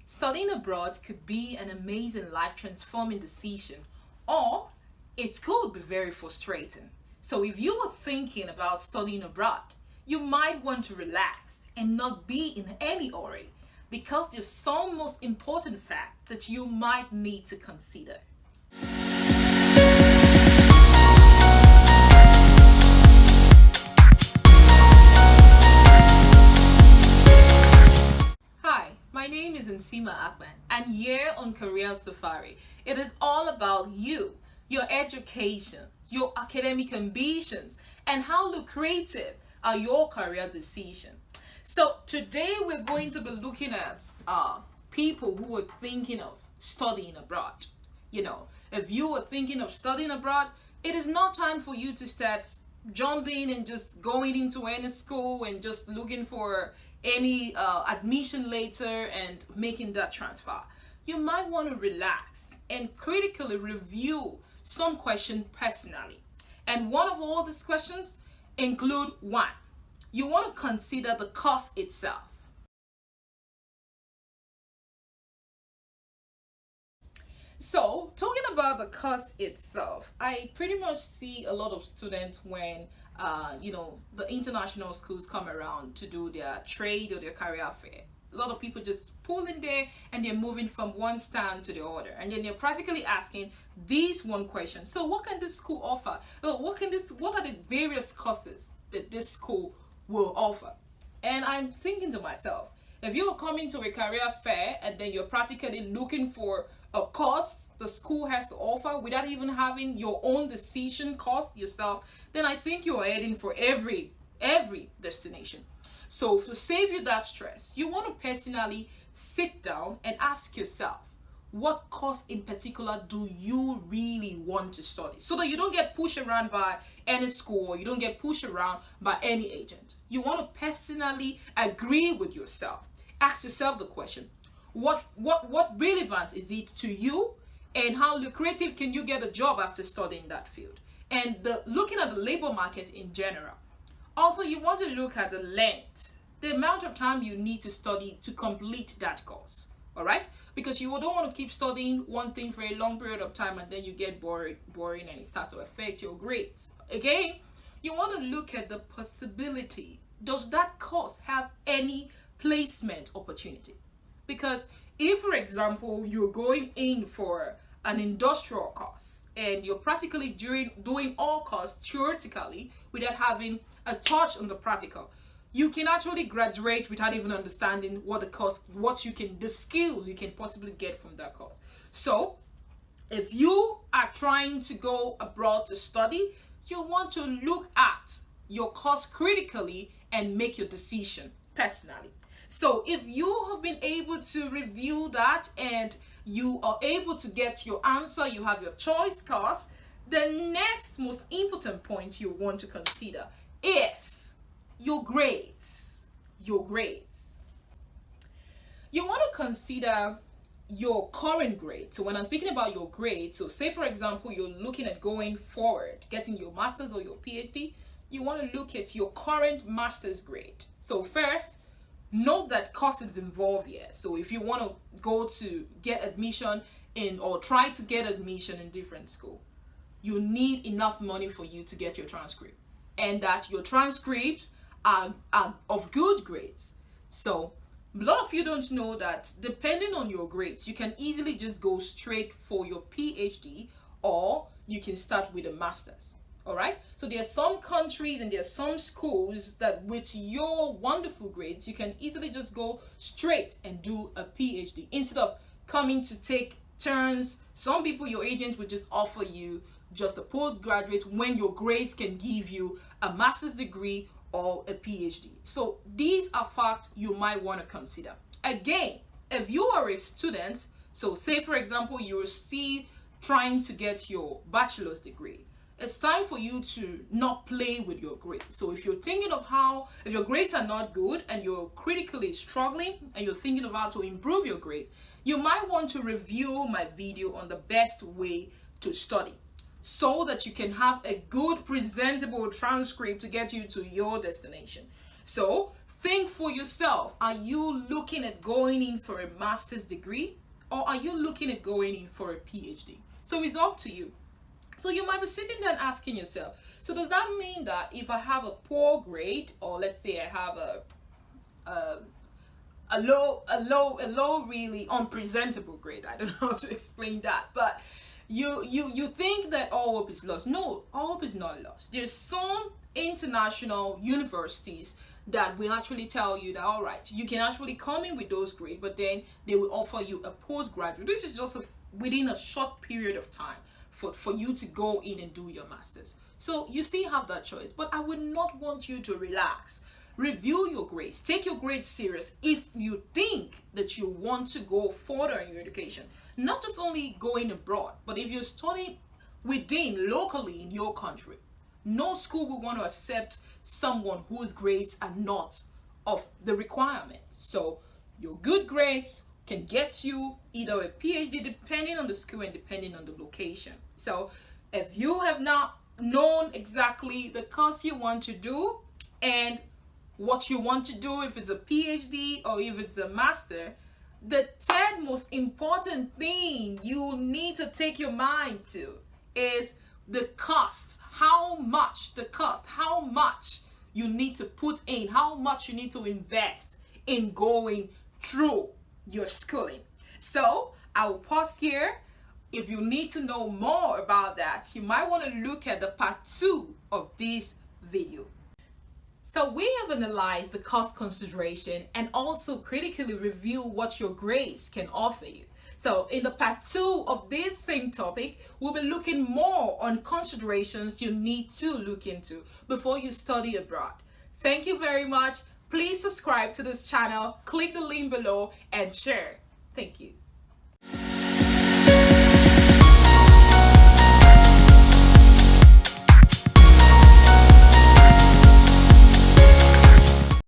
Studying abroad could be an amazing life transforming decision, or it could be very frustrating. So, if you are thinking about studying abroad, you might want to relax and not be in any hurry because there's some most important fact that you might need to consider. Hi, my name is Nsima Akman, and here on Career Safari, it is all about you, your education, your academic ambitions, and how lucrative are your career decisions. So today we're going to be looking at people who are thinking of studying abroad. If you are thinking of studying abroad, it is not time for you to start jumping and just going into any school and just looking for any admission later and making that transfer. You might want to relax and critically review some questions personally. And one of all these questions include one, you want to consider the cost itself. So, talking about the course itself, I pretty much see a lot of students when, the international schools come around to do their trade or their career fair. A lot of people just pull in there and they're moving from one stand to the other, and then they're practically asking this one question: so, what can this school offer? What are the various courses that this school will offer? And I'm thinking to myself, if you're coming to a career fair and then you're practically looking for a course the school has to offer without even having your own decision cost yourself, then I think you're heading for every destination. So to save you that stress, you want to personally sit down and ask yourself, what course in particular do you really want to study, so that you don't get pushed around by any school or you don't get pushed around by any agent. You want to personally agree with yourself. Ask yourself the question, what relevance is it to you, and how lucrative can you get a job after studying that field? And looking at the labor market in general. Also, you want to look at the length, the amount of time you need to study to complete that course. All right, because you don't want to keep studying one thing for a long period of time and then you get boring and it starts to affect your grades. Again, you want to look at the possibility. Does that course have any placement opportunity? Because if, for example, you're going in for an industrial course and you're practically doing all courses theoretically without having a touch on the practical, you can actually graduate without even understanding the skills you can possibly get from that course. So if you are trying to go abroad to study, you want to look at your course critically and make your decision personally. So if you have been able to review that and you are able to get your answer, you have your choice course, the next most important point you want to consider is your grades. You want to consider your current grade. So when I'm speaking about your grades, so say for example you're looking at going forward, getting your master's or your PhD, you want to look at your current master's grade. So first, note that cost is involved here. So if you want to go to get admission in or try to get admission in different school, you need enough money for you to get your transcript, and that your transcripts are of good grades. So a lot of you don't know that depending on your grades, you can easily just go straight for your PhD, or you can start with a master's. All right, so there are some countries and there are some schools that with your wonderful grades, you can easily just go straight and do a PhD instead of coming to take turns. Some people, your agent would just offer you just a postgraduate when your grades can give you a master's degree or a PhD. So these are facts you might want to consider. Again, if you are a student, so say for example, you're still trying to get your bachelor's degree, it's time for you to not play with your grades. So if you're thinking of if your grades are not good and you're critically struggling and you're thinking of how to improve your grades, you might want to review my video on the best way to study so that you can have a good presentable transcript to get you to your destination. So think for yourself. Are you looking at going in for a master's degree, or are you looking at going in for a PhD? So it's up to you. So you might be sitting there and asking yourself, so does that mean that if I have a poor grade, or let's say I have a low really unpresentable grade, I don't know how to explain that, but you think that all hope is lost. No, all hope is not lost. There's some international universities that will actually tell you that, all right, you can actually come in with those grades, but then they will offer you a postgraduate. This is just within a short period of time for you to go in and do your master's. So you still have that choice, but I would not want you to relax. Review your grades, take your grades serious if you think that you want to go further in your education. Not just only going abroad, but if you're studying within, locally in your country. No school will want to accept someone whose grades are not of the requirement. So your good grades can get you either a PhD depending on the school and depending on the location. So if you have not known exactly the course you want to do and what you want to do, if it's a PhD or if it's a master, the third most important thing you need to take your mind to is the cost. How much you need to put in, how much you need to invest in going through your schooling. So I will pause here. If you need to know more about that, you might want to look at the part 2 of this video. So we have analyzed the cost consideration and also critically review what your grades can offer you. So in the part 2 of this same topic, we'll be looking more on considerations you need to look into before you study abroad. Thank you very much. Please subscribe to this channel, click the link below and share. Thank you.